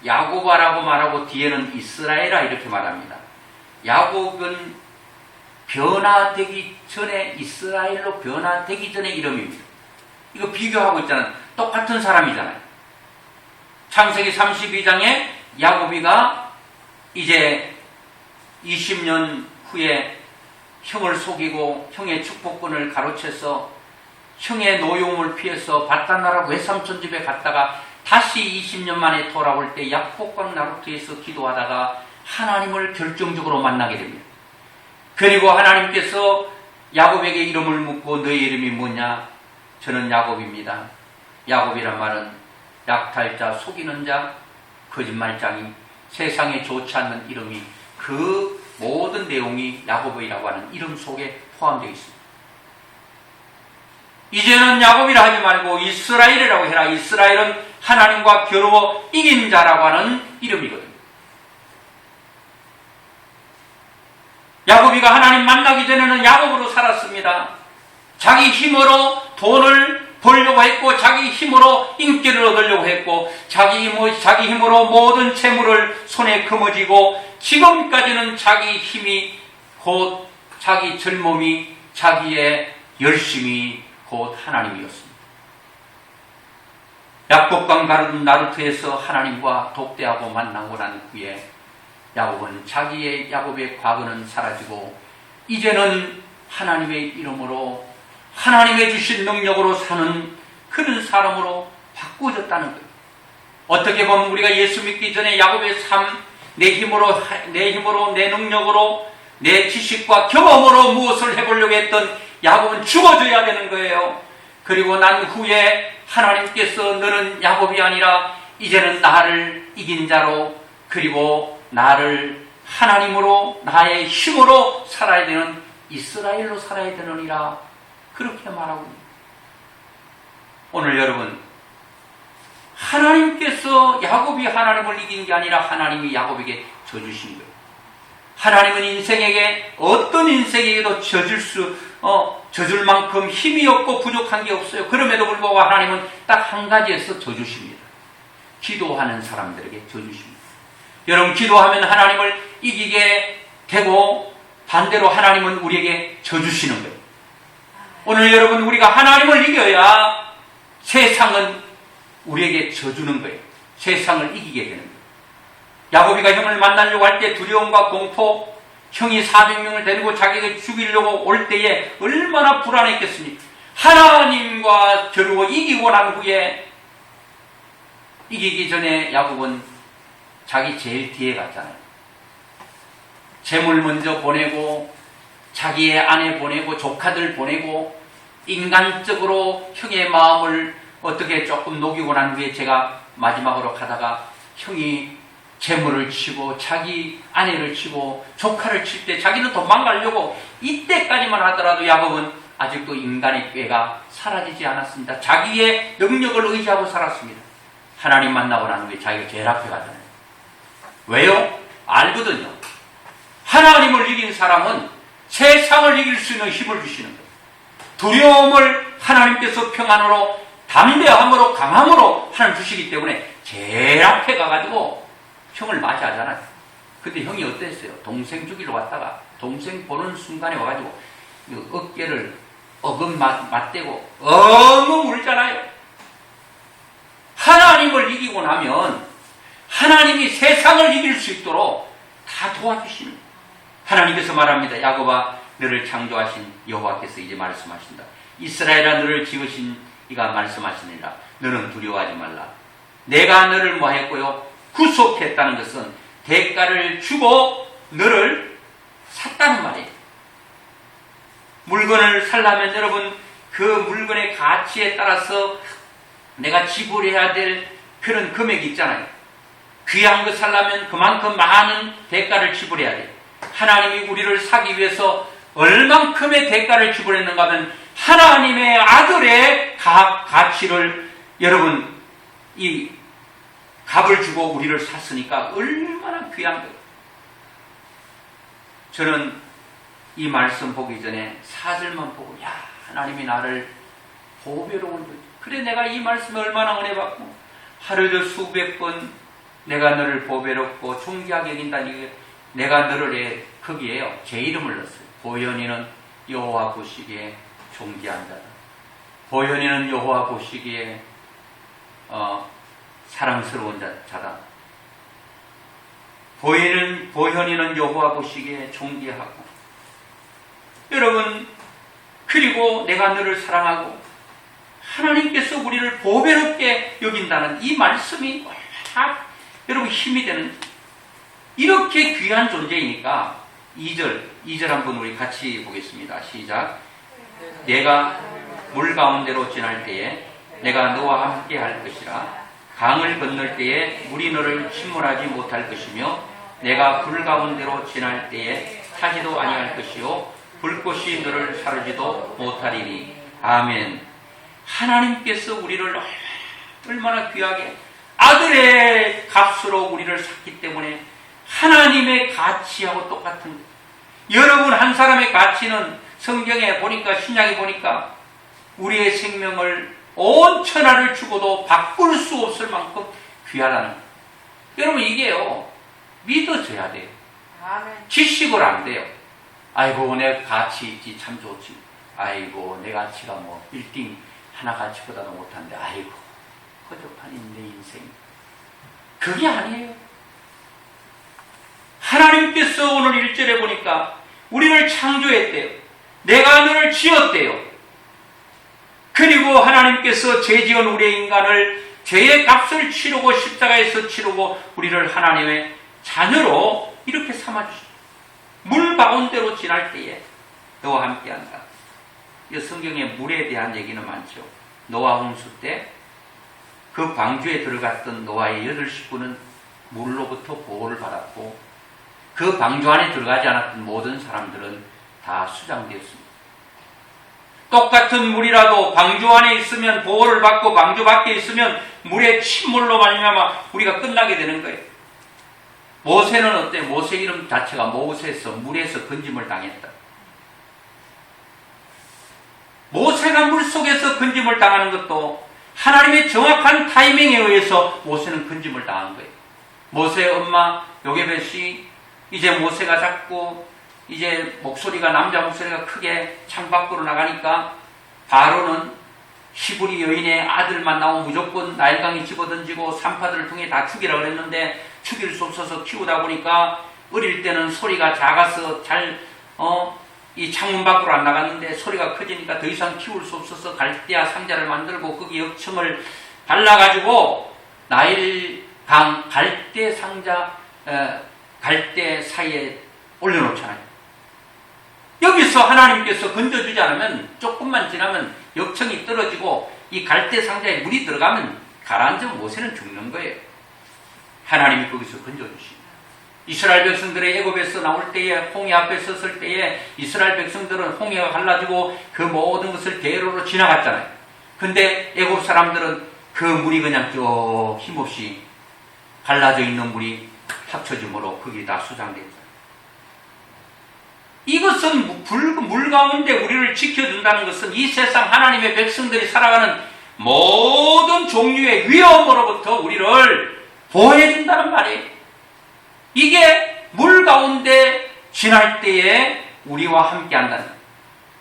야곱아라고 말하고 뒤에는 이스라엘아 이렇게 말합니다. 야곱은 변화되기 전에, 이스라엘로 변화되기 전의 이름입니다. 이거 비교하고 있잖아요. 똑같은 사람이잖아요. 창세기 32장에 야곱이가 이제 20년 후에 형을 속이고 형의 축복권을 가로채서 형의 노여움을 피해서 바단나라 외삼촌 집에 갔다가 다시 20년 만에 돌아올 때 야복강 나루트에서 기도하다가 하나님을 결정적으로 만나게 됩니다. 그리고 하나님께서 야곱에게 이름을 묻고 너의 이름이 뭐냐? 저는 야곱입니다. 야곱이란 말은 약탈자, 속이는 자, 거짓말장이, 세상에 좋지 않는 이름이, 그 모든 내용이 야곱이라고 하는 이름 속에 포함되어 있습니다. 이제는 야곱이라 하지 말고 이스라엘이라고 해라. 이스라엘은 하나님과 겨루어 이긴 자라고 하는 이름이거든요. 야곱이가 하나님 만나기 전에는 야곱으로 살았습니다. 자기 힘으로 돈을 벌려고 했고, 자기 힘으로 인기를 얻으려고 했고, 자기 힘으로 모든 재물을 손에 거머쥐고, 지금까지는 자기 힘이 곧 자기 젊음이, 자기의 열심이 곧 하나님이었습니다. 야복강 나루트에서 하나님과 독대하고 만나고 난 후에 야곱은 야곱의 과거는 사라지고 이제는 하나님의 이름으로 하나님의 주신 능력으로 사는 그런 사람으로 바꾸어졌다는 거예요. 어떻게 보면 우리가 예수 믿기 전에 야곱의 삶, 내 힘으로, 내 능력으로, 내 지식과 경험으로 무엇을 해보려고 했던 야곱은 죽어줘야 되는 거예요. 그리고 난 후에 하나님께서 너는 야곱이 아니라 이제는 나를 이긴 자로, 그리고 나를 하나님으로, 나의 힘으로 살아야 되는 이스라엘로 살아야 되느니라, 그렇게 말하고 있습니다. 오늘 여러분, 하나님께서 야곱이 하나님을 이긴 게 아니라 하나님이 야곱에게 져주신 거예요. 하나님은 인생에게 어떤 인생에게도 져줄 만큼 힘이 없고 부족한 게 없어요. 그럼에도 불구하고 하나님은 딱 한 가지에서 져주십니다. 기도하는 사람들에게 져주십니다. 여러분, 기도하면 하나님을 이기게 되고 반대로 하나님은 우리에게 져주시는 거예요. 오늘 여러분, 우리가 하나님을 이겨야 세상은 우리에게 져주는 거예요. 세상을 이기게 되는 거예요. 야곱이가 형을 만나려고 할 때 두려움과 공포, 형이 400명을 데리고 자기가 죽이려고 올 때에 얼마나 불안했겠습니까? 하나님과 겨루고 이기고 난 후에, 이기기 전에 야곱은 자기 제일 뒤에 갔잖아요. 재물 먼저 보내고, 자기의 아내 보내고, 조카들 보내고, 인간적으로 형의 마음을 어떻게 조금 녹이고 난 후에 제가 마지막으로 가다가 형이 재물을 치고 자기 아내를 치고 조카를 칠 때 자기는 도망가려고, 이때까지만 하더라도 야곱은 아직도 인간의 꾀가 사라지지 않았습니다. 자기의 능력을 의지하고 살았습니다. 하나님 만나고 난 후에 자기가 제일 앞에 가잖아요. 왜요? 알거든요. 하나님을 이긴 사람은 세상을 이길 수 있는 힘을 주시는 거예요. 두려움을 하나님께서 평안으로, 담대함으로, 강함으로 하나님 주시기 때문에 제일 앞에 가가지고 형을 맞이하잖아요. 근데 형이 어땠어요? 동생 죽이러 왔다가 동생 보는 순간에 와가지고 어깨를 어금 맞대고 엉엉 울잖아요. 하나님을 이기고 나면 하나님이 세상을 이길 수 있도록 다 도와주시는 거예요. 하나님께서 말합니다. 야곱아, 너를 창조하신 여호와께서 이제 말씀하신다. 이스라엘아, 너를 지으신 이가 말씀하시니라. 너는 두려워하지 말라. 내가 너를 뭐했고요? 구속했다는 것은 대가를 주고 너를 샀다는 말이에요. 물건을 살려면 여러분, 그 물건의 가치에 따라서 내가 지불해야 될 그런 금액이 있잖아요. 귀한 거 살려면 그만큼 많은 대가를 지불해야 돼요. 하나님이 우리를 사기 위해서 얼만큼의 대가를 지불했는가 하면 하나님의 아들의 가치를, 여러분, 이 값을 주고 우리를 샀으니까 얼마나 귀한 거예요. 저는 이 말씀 보기 전에 사절만 보고, 야, 하나님이 나를 보배로운 거지. 그래, 내가 이 말씀에 얼마나 은혜 받고 하루에도 수백 번 내가 너를 보배롭고 존귀하게 여긴다는 게 내가 너를 거기에요. 제 이름을 넣었어요. 보현이는 여호와 보시기에 존귀한 자다. 보현이는 여호와 보시기에 사랑스러운 자다. 보현이는 여호와 보시기에 존귀하고. 여러분, 그리고 내가 너를 사랑하고 하나님께서 우리를 보배롭게 여긴다는 이 말씀이 얼마나 여러분 힘이 되는, 이렇게 귀한 존재이니까 2절 한번 우리 같이 보겠습니다. 시작. 내가 물 가운데로 지날 때에 내가 너와 함께 할 것이라. 강을 건널 때에 물이 너를 침몰하지 못할 것이며 내가 불 가운데로 지날 때에 타지도 아니할 것이요 불꽃이 너를 사르지도 못하리니. 아멘. 하나님께서 우리를 얼마나 귀하게 아들의 값으로 우리를 샀기 때문에 하나님의 가치하고 똑같은 거예요. 여러분, 한 사람의 가치는 성경에 보니까, 신약에 보니까 우리의 생명을 온 천하를 주고도 바꿀 수 없을 만큼 귀하다는 거예요. 여러분, 이게요 믿어져야 돼요. 지식을 안 돼요. 아이고, 내 가치 있지, 참 좋지. 아이고, 내 가치가 뭐 빌딩 하나 가치보다도 못한데, 아이고, 허접한 내 인생. 그게 아니에요. 하나님께서 오늘 1절에 보니까 우리를 창조했대요. 내가 너를 지었대요. 그리고 하나님께서 죄지은 우리의 인간을 죄의 값을 치르고 십자가에서 치르고 우리를 하나님의 자녀로 이렇게 삼아주십니다. 물 가운데로 지날 때에 너와 함께한다. 이 성경에 물에 대한 얘기는 많죠. 노아 홍수 때 그 방주에 들어갔던 노아의 8 식구는 물로부터 보호를 받았고 그 방주 안에 들어가지 않았던 모든 사람들은 다 수장되었습니다. 똑같은 물이라도 방주 안에 있으면 보호를 받고 방주 밖에 있으면 물의 침몰로 말미암아 우리가 끝나게 되는 거예요. 모세는 어때? 모세 이름 자체가 모세에서 물에서 건짐을 당했다. 모세가 물속에서 건짐을 당하는 것도 하나님의 정확한 타이밍에 의해서 모세는 건짐을 당한 거예요. 모세의 엄마 요게벳이 이제 모세가 자꾸 이제 남자 목소리가 크게 창밖으로 나가니까 바로는 히브리 여인의 아들만 나오면 무조건 나일강에 집어던지고 산파들을 통해 다 죽이라 그랬는데 죽일 수 없어서 키우다 보니까 어릴 때는 소리가 작아서 이 창문 밖으로 안 나갔는데 소리가 커지니까 더 이상 키울 수 없어서 갈대아 상자를 만들고 거기 역청을 발라가지고 나일강 갈대 상자 갈대 사이에 올려놓잖아요. 여기서 하나님께서 건져주지 않으면 조금만 지나면 역청이 떨어지고 이 갈대 상자에 물이 들어가면 가라앉으면 모세는 죽는 거예요. 하나님이 거기서 건져주십니다. 이스라엘 백성들의 애굽에서 나올 때에 홍해 앞에 섰을 때에 이스라엘 백성들은 홍해가 갈라지고 그 모든 것을 대로로 지나갔잖아요. 근데 애굽 사람들은 그 물이 그냥 쭉 힘없이 갈라져 있는 물이 합쳐짐으로 거기 다 수장됐잖아요. 이것은 물 가운데 우리를 지켜준다는 것은 이 세상 하나님의 백성들이 살아가는 모든 종류의 위험으로부터 우리를 보호해준다는 말이에요. 이게 물 가운데 지날 때에 우리와 함께 한다는 거예요.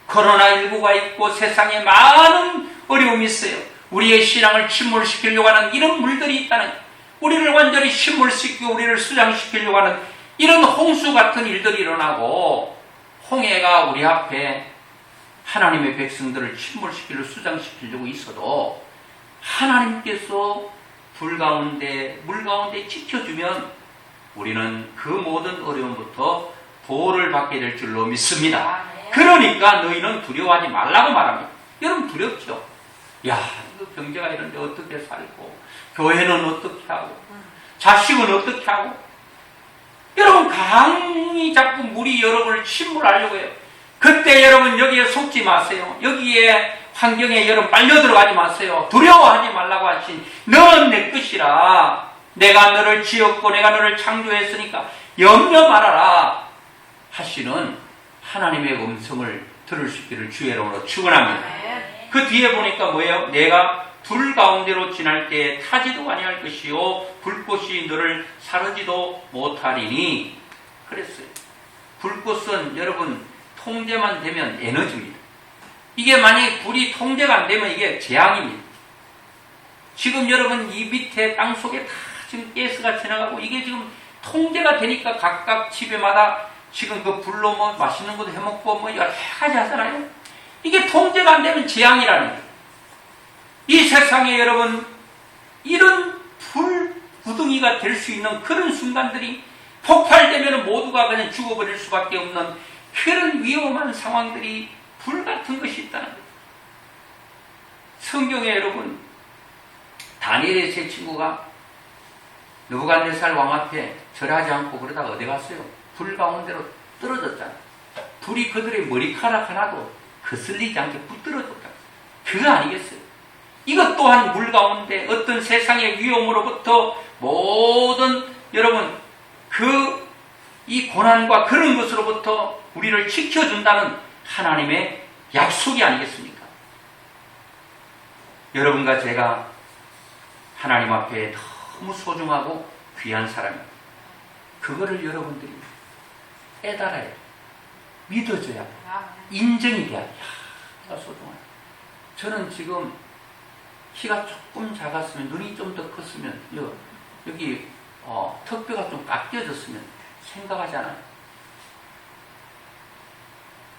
코로나19가 있고 세상에 많은 어려움이 있어요. 우리의 신앙을 침몰시키려고 하는 이런 물들이 있다는 거예요. 우리를 완전히 침몰시키고 우리를 수장시키려고 하는 이런 홍수 같은 일들이 일어나고 홍해가 우리 앞에 하나님의 백성들을 침몰시키려 수장시키려고 있어도 하나님께서 불 가운데 물 가운데 지켜주면 우리는 그 모든 어려움부터 보호를 받게 될 줄로 믿습니다. 그러니까 너희는 두려워하지 말라고 말합니다. 여러분 두렵죠? 야, 이거 경제가 이런데 어떻게 살고 교회는 어떻게 하고 자식은 어떻게 하고. 여러분 강이 자꾸 물이 여러분을 침몰하려고 해요. 그때 여러분 여기에 속지 마세요. 여기에 환경에 여러분 빨려 들어가지 마세요. 두려워하지 말라고 하신 너는 내 것이라. 내가 너를 지었고 내가 너를 창조했으니까 염려 말아라 하시는 하나님의 음성을 들을 수 있기를 주의 이름으로 축원합니다. 그 뒤에 보니까 뭐예요? 내가 불 가운데로 지날 때에 타지도 아니할 것이요 불꽃이 너를 사르지도 못하리니 그랬어요. 불꽃은 여러분 통제만 되면 에너지입니다. 이게 만약에 불이 통제가 안 되면 이게 재앙입니다. 지금 여러분 이 밑에 땅 속에 다 지금 가스가 지나가고 이게 지금 통제가 되니까 각각 집에마다 지금 그 불로 뭐 맛있는 것도 해먹고 뭐 여러 가지 하잖아요. 이게 통제가 안 되면 재앙이라는 거예요. 이 세상에 여러분 이런 불 구덩이가 될 수 있는 그런 순간들이 폭발되면 모두가 그냥 죽어버릴 수밖에 없는 그런 위험한 상황들이 불 같은 것이 있다는 거예요. 성경에 여러분 다니엘의 제 친구가 느부갓네살 왕 앞에 절하지 않고 그러다가 어디 갔어요? 불 가운데로 떨어졌잖아요. 불이 그들의 머리카락 하나도 거슬리지 않게 붙들어졌다. 그거 아니겠어요? 이것 또한 물 가운데 어떤 세상의 위험으로부터 모든 여러분 이 고난과 그런 것으로부터 우리를 지켜준다는 하나님의 약속이 아니겠습니까? 여러분과 제가 하나님 앞에 너무 소중하고 귀한 사람입니다. 그거를 여러분들이 깨달아야 돼요. 믿어줘야 돼요. 인정이 돼야 돼요. 야, 소중하다. 저는 지금 키가 조금 작았으면 눈이 좀 더 컸으면 여기 턱뼈가 좀 깎여졌으면 생각하잖아요.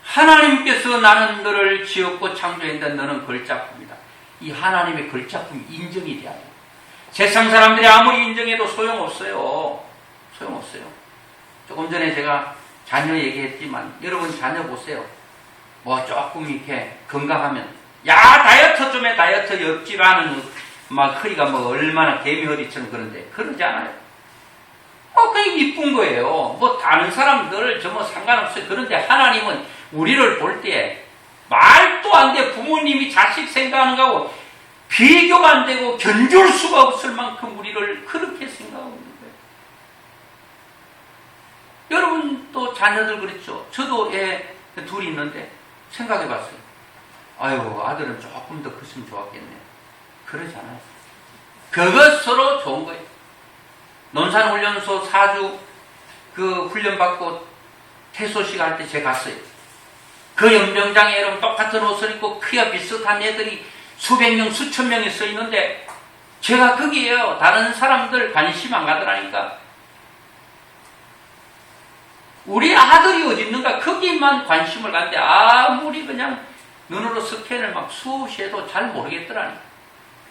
하나님께서 나는 너를 지었고 창조했다. 너는 걸작품이다. 이 하나님의 걸작품이 인정이 돼야 돼요. 세상 사람들이 아무리 인정해도 소용없어요. 소용없어요. 조금 전에 제가 자녀 얘기했지만 여러분 자녀 보세요. 뭐 조금 이렇게 건강하면 야 다이어트 좀 해. 다이어트 옆집 하는 막 허리가 뭐 얼마나 개미 허리처럼 그런데 그러지 않아요. 그게 이쁜 거예요. 뭐 다른 사람들 저 뭐 상관없어요. 그런데 하나님은 우리를 볼 때 말도 안 돼. 부모님이 자식 생각하는 거하고 비교가 안 되고 견줄 수가 없을 만큼 우리를 그렇게 생각하고 있는 거예요. 여러분 또 자녀들 그랬죠. 저도 애 둘이 있는데 생각해 봤어요. 아유 아들은 조금 더 컸으면 좋았겠네. 그러지 않아요. 그것으로 좋은 거예요. 논산훈련소 4주 그 훈련받고 퇴소식 할 때 제가 갔어요. 그 연병장에 여러분 똑같은 옷을 입고 키가 비슷한 애들이 수백 명, 수천 명이 서 있는데 제가 거기에요. 다른 사람들 관심 안 가더라니까. 우리 아들이 어디 있는가 거기만 관심을 갖는데 아무리 그냥 눈으로 스캔을 막 수없이 해도 잘 모르겠더라니까.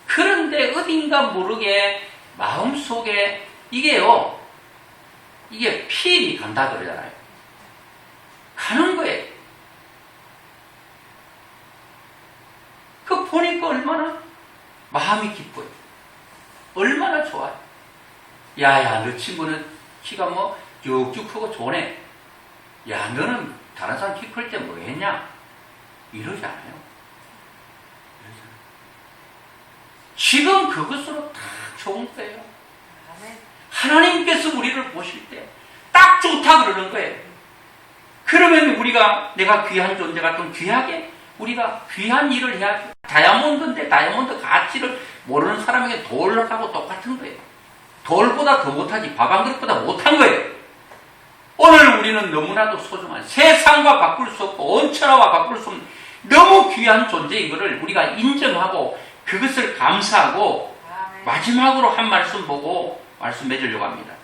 그런데 어딘가 모르게 마음속에 이게요. 이게 피임이 간다 그러잖아요. 가는 거예요. 그 보니까 얼마나 마음이 기뻐요. 얼마나 좋아요. 야야 너 친구는 키가 뭐 쭉쭉 크고 좋네. 야 너는 다른 사람 키 클 때 뭐 했냐? 이러지 않아요. 지금 그것으로 다 좋은 거예요. 하나님께서 우리를 보실 때 딱 좋다 그러는 거예요. 그러면 우리가 내가 귀한 존재 같은 귀하게 우리가 귀한 일을 해야 돼. 다이아몬드인데 다이아몬드 가치를 모르는 사람에게 돌하고 똑같은 거예요. 돌보다 더 못하지 밥 한 그릇보다 못한 거예요. 오늘 우리는 너무나도 소중한 세상과 바꿀 수 없고 온천하와 바꿀 수 없는 너무 귀한 존재인 것을 우리가 인정하고 그것을 감사하고 마지막으로 한 말씀 보고 말씀 맺으려고 합니다.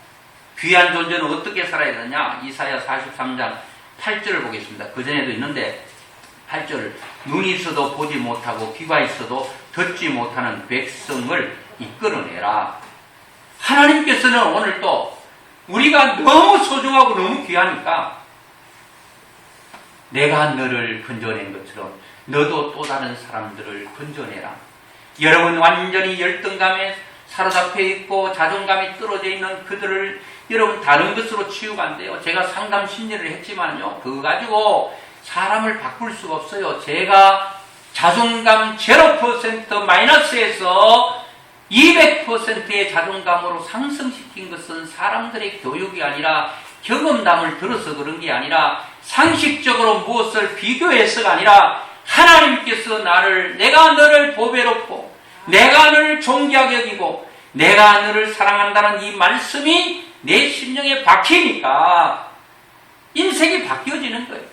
귀한 존재는 어떻게 살아야 되느냐? 이사야 43장 8절을 보겠습니다. 그 전에도 있는데 8절 눈이 있어도 보지 못하고 귀가 있어도 듣지 못하는 백성을 이끌어내라. 하나님께서는 오늘 또 우리가 너무 소중하고 너무 귀하니까 내가 너를 건져낸 것처럼 너도 또 다른 사람들을 건져내라. 여러분 완전히 열등감에 사로잡혀 있고 자존감이 떨어져 있는 그들을 여러분 다른 것으로 치유가 안 돼요. 제가 상담 심리를 했지만요. 그거 가지고 사람을 바꿀 수가 없어요. 제가 자존감 0% 마이너스에서 200%의 자존감으로 상승시킨 것은 사람들의 교육이 아니라 경험담을 들어서 그런 게 아니라 상식적으로 무엇을 비교해서가 아니라 하나님께서 내가 너를 보배롭고 내가 너를 존귀하게 여기고 내가 너를 사랑한다는 이 말씀이 내 심령에 박히니까 인생이 바뀌어지는 거예요.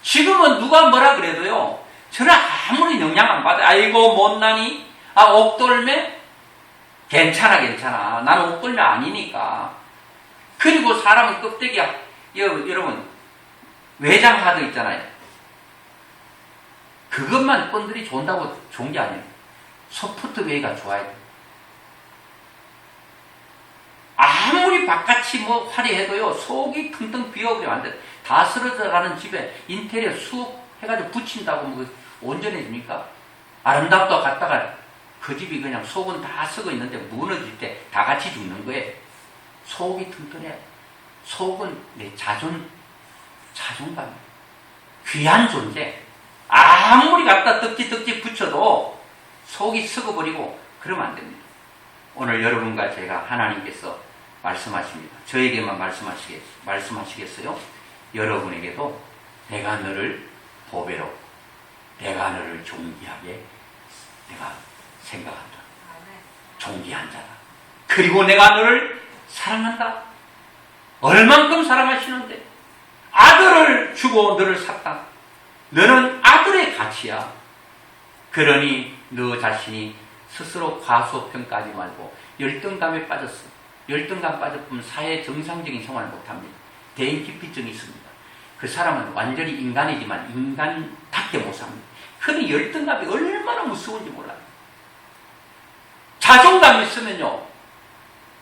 지금은 누가 뭐라 그래도요, 저는 아무리 영향 안 받아요. 아이고 못나니? 아, 옥돌매? 괜찮아. 나는 옥돌매 아니니까. 그리고 사람은 껍데기야. 여러분, 외장하드 있잖아요. 그것만 뻔들이 좋다고 좋은 게 아니에요. 소프트웨어가 좋아야 돼요. 아무리 바깥이 뭐 화려해도요, 속이 텅텅 비어버리면 안 돼. 다 쓰러져가는 집에 인테리어 쑥 해가지고 붙인다고 뭐 온전해집니까? 아름답다고 갔다가 그 집이 그냥 속은 다 썩어 있는데 무너질 때 다 같이 죽는 거예요. 속이 튼튼해. 속은 내 자존감. 귀한 존재. 아무리 갖다 덕지 붙여도 속이 썩어버리고 그러면 안 됩니다. 오늘 여러분과 제가 하나님께서 말씀하십니다. 저에게만 말씀하시겠어요? 여러분에게도 내가 너를 보배로, 내가 너를 존귀하게 내가 생각한다. 존귀한 자다. 그리고 내가 너를 사랑한다. 얼만큼 사랑하시는데 아들을 주고 너를 샀다. 너는 아들의 가치야. 그러니 너 자신이 스스로 과소평가하지 말고 열등감에 빠졌어. 열등감 빠졌으면 사회 정상적인 생활을 못합니다. 대인기피증이 있습니다. 그 사람은 완전히 인간이지만 인간답게 못 삽니다. 그런데 열등감이 얼마나 무서운지 몰라요. 자존감이 있으면요,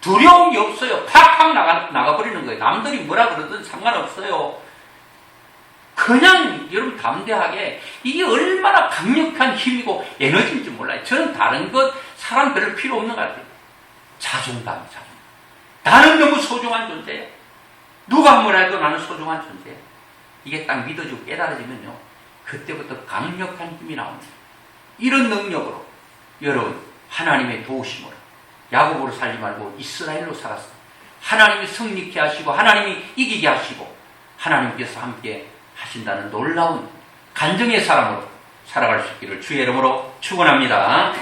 두려움이 없어요. 팍팍 나가버리는 거예요. 남들이 뭐라 그러든 상관없어요. 그냥 여러분 담대하게, 이게 얼마나 강력한 힘이고 에너지인지 몰라요. 저는 다른 것, 사람 별로 필요 없는 것 같아요. 자존감. 나는 너무 소중한 존재예요. 누가 뭐라 해도 나는 소중한 존재예요. 이게 딱 믿어지고 깨달아지면요, 그때부터 강력한 힘이 나옵니다. 이런 능력으로 여러분 하나님의 도우심으로 야곱으로 살지 말고 이스라엘로 살았어요. 하나님이 승리케 하시고 하나님이 이기게 하시고 하나님께서 함께 하신다는 놀라운 간증의 사람으로 살아갈 수 있기를 주의 이름으로 축원합니다.